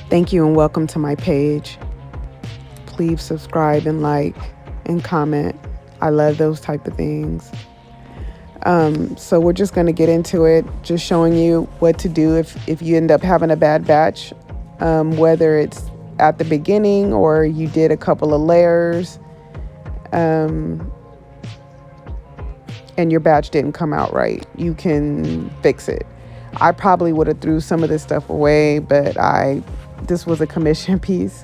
Thank you and welcome to my page. Please subscribe and like and comment. I love those type of things. So we're just going to get into it, just showing you what to do if you end up having a bad batch, whether it's at the beginning or you did a couple of layers and your batch didn't come out right. You can fix it. I probably would have threw some of this stuff away, but this was a commission piece,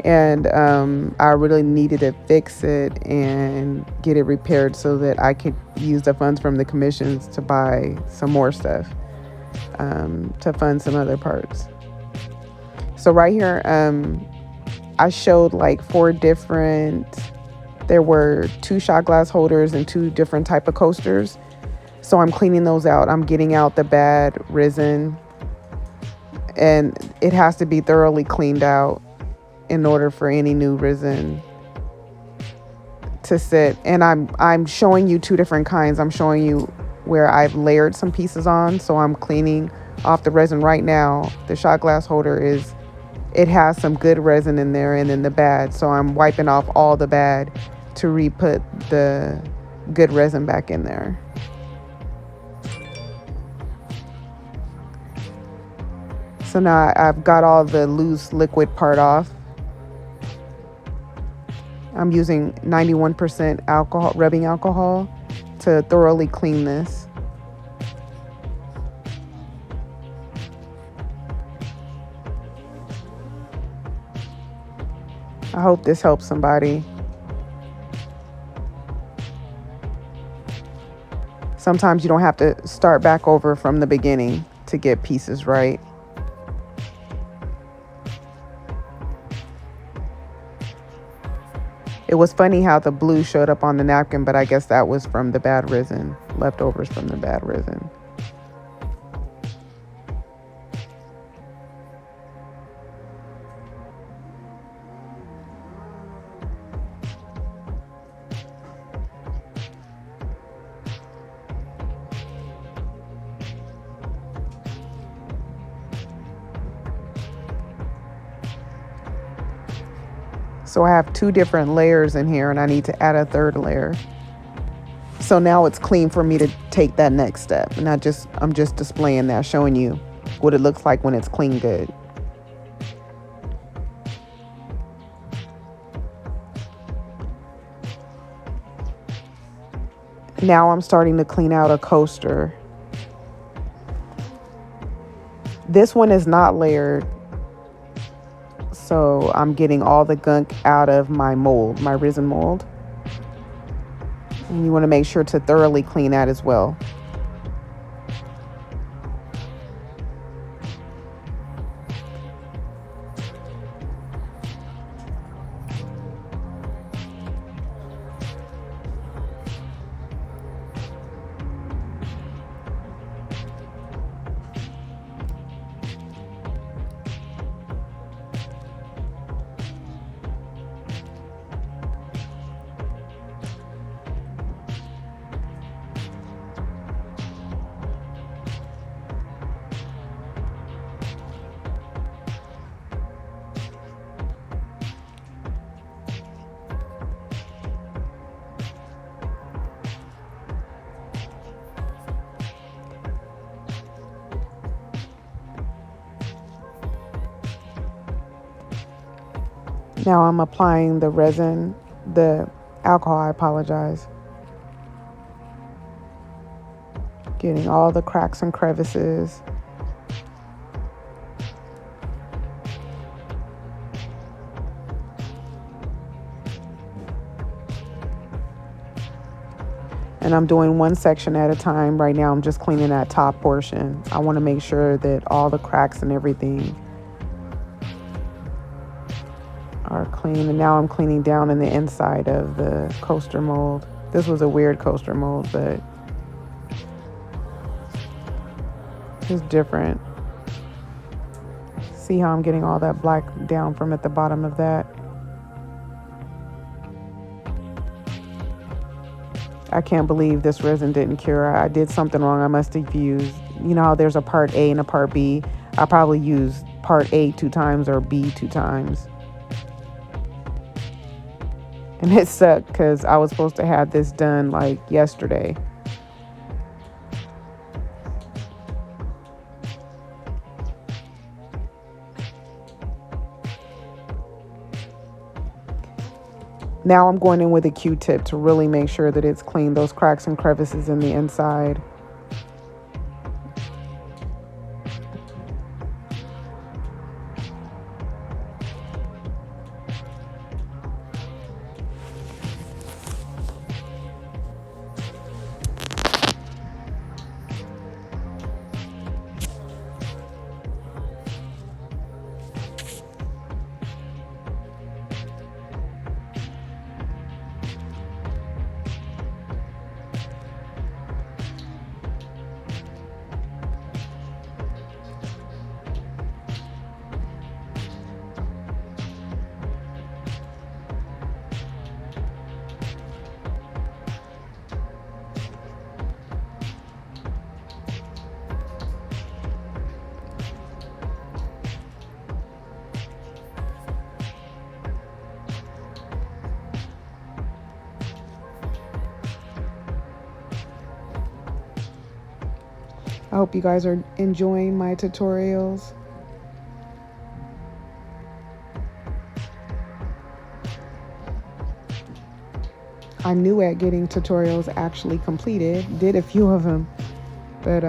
and I really needed to fix it and get it repaired so that I could use the funds from the commissions to buy some more stuff, to fund some other parts. So right here, I showed like there were 2 shot glass holders and 2 different type of coasters. So I'm cleaning those out. I'm getting out the bad resin, and it has to be thoroughly cleaned out in order for any new resin to sit. And I'm showing you 2 different kinds. I'm showing you where I've layered some pieces on. So I'm cleaning off the resin right now. The shot glass holder it has some good resin in there, and then the bad. So I'm wiping off all the bad to re-put the good resin back in there. So now I've got all the loose liquid part off. I'm using 91% rubbing alcohol to thoroughly clean this. I hope this helps somebody. Sometimes you don't have to start back over from the beginning to get pieces right. It was funny how the blue showed up on the napkin, but I guess that was from the bad resin, leftovers from the bad resin. So I have 2 different layers in here, and I need to add a 3rd layer. So now it's clean for me to take that next step. And I'm just displaying that, showing you what it looks like when it's clean good. Now I'm starting to clean out a coaster. This one is not layered. So I'm getting all the gunk out of my mold, my resin mold. And you want to make sure to thoroughly clean that as well. Now I'm applying the alcohol, I apologize. Getting all the cracks and crevices. And I'm doing one section at a time. Right now I'm just cleaning that top portion. I want to make sure that all the cracks and everything are clean. And now I'm cleaning down in the inside of the coaster mold. This was a weird coaster mold, but it's different. See how I'm getting all that black down from at the bottom of that? I can't believe this resin didn't cure. I did something wrong. I must have used, you know how there's a part A and a part B. I probably used part A 2 times or B 2 times. And it sucked because I was supposed to have this done like yesterday. Now I'm going in with a Q-tip to really make sure that it's clean, those cracks and crevices in the inside. I hope you guys are enjoying my tutorials. I'm new at getting tutorials actually completed, did a few of them, but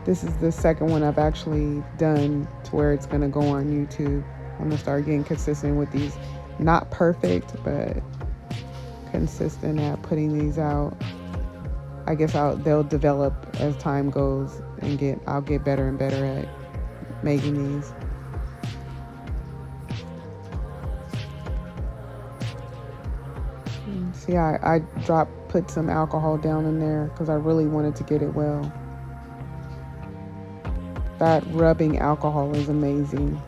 this is the second one I've actually done to where it's gonna go on YouTube. I'm gonna start getting consistent with these. Not perfect, but consistent at putting these out. I guess they'll develop as time goes and I'll get better and better at making these. See, I put some alcohol down in there because I really wanted to get it well. That rubbing alcohol is amazing.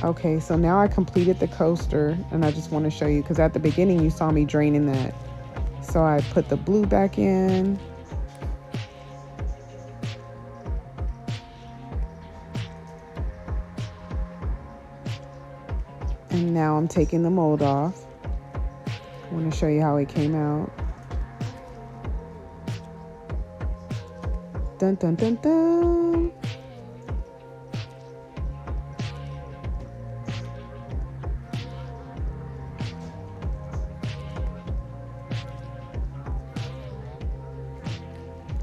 Okay, so now I completed the coaster and I just want to show you because at the beginning you saw me draining that. So I put the blue back in. And now I'm taking the mold off. I want to show you how it came out. Dun dun dun dun.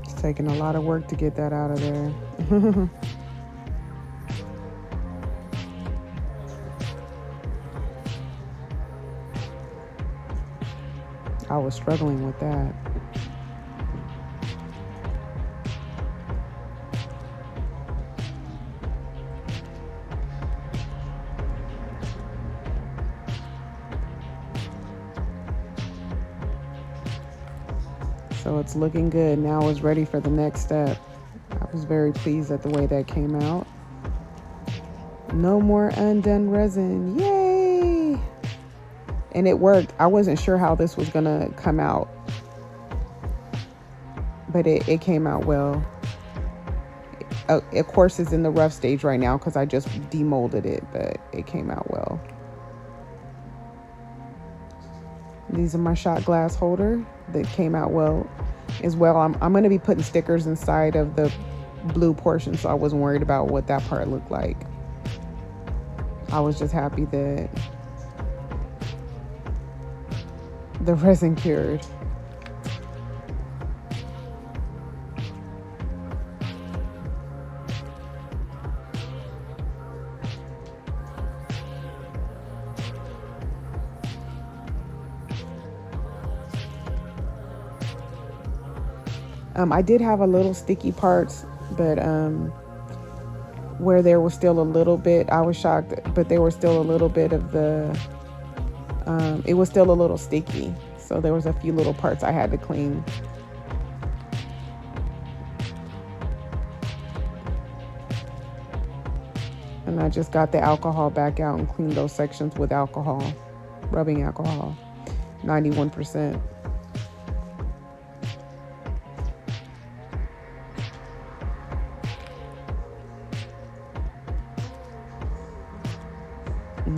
It's taking a lot of work to get that out of there. I was struggling with that. So it's looking good. Now it's ready for the next step. I was very pleased at the way that came out. No more undone resin. Yay! And it worked. I wasn't sure how this was gonna come out, but it came out well. Of course, it's in the rough stage right now because I just demolded it, but it came out well. These are my shot glass holder that came out well as well. I'm going to be putting stickers inside of the blue portion, so I wasn't worried about what that part looked like. I was just happy that the resin cured. I did have a little sticky parts, but where there was still a little bit, I was shocked, but there was still a little bit of the, it was still a little sticky. So there was a few little parts I had to clean. And I just got the alcohol back out and cleaned those sections with alcohol, rubbing alcohol, 91%.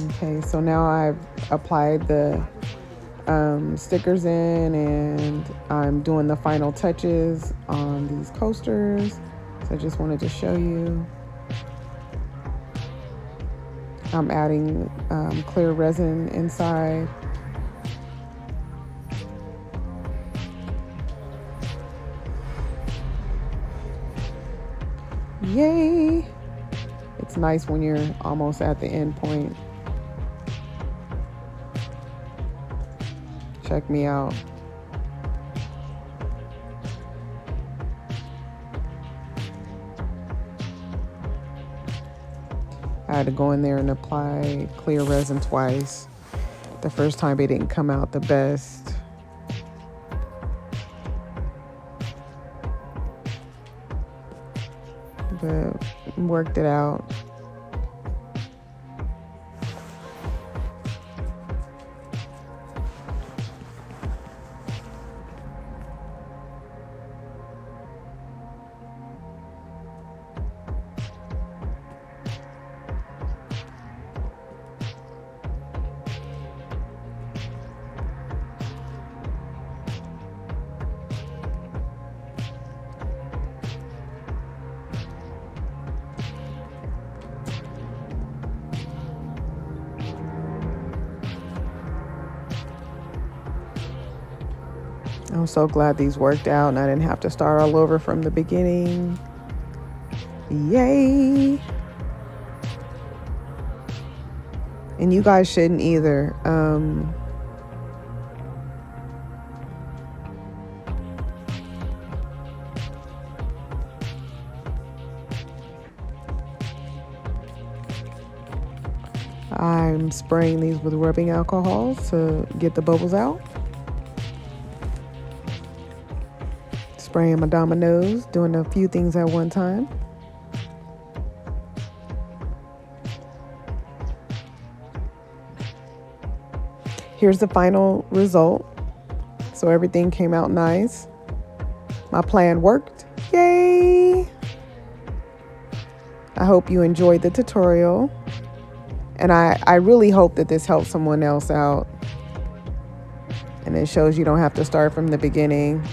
Okay, so now I've applied the stickers in, and I'm doing the final touches on these coasters. So I just wanted to show you. I'm adding clear resin inside. Yay! It's nice when you're almost at the end point. Check me out. I had to go in there and apply clear resin twice. The first time it didn't come out the best. But worked it out. I'm so glad these worked out and I didn't have to start all over from the beginning. Yay! And you guys shouldn't either. I'm spraying these with rubbing alcohol to get the bubbles out. Spraying my dominoes, doing a few things at one time. Here's the final result. So everything came out nice. My plan worked. Yay! I hope you enjoyed the tutorial. And I really hope that this helps someone else out. And it shows you don't have to start from the beginning.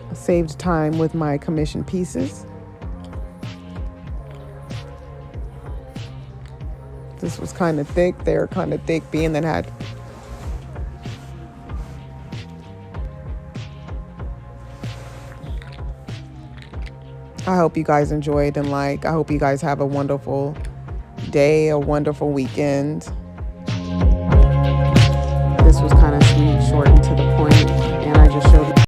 I saved time with my commission pieces. This was kind of thick. They were kind of thick, being that I had I hope you guys enjoyed and I hope you guys have a wonderful day, a wonderful weekend. This was kind of sweet, short and to the point, and I just showed you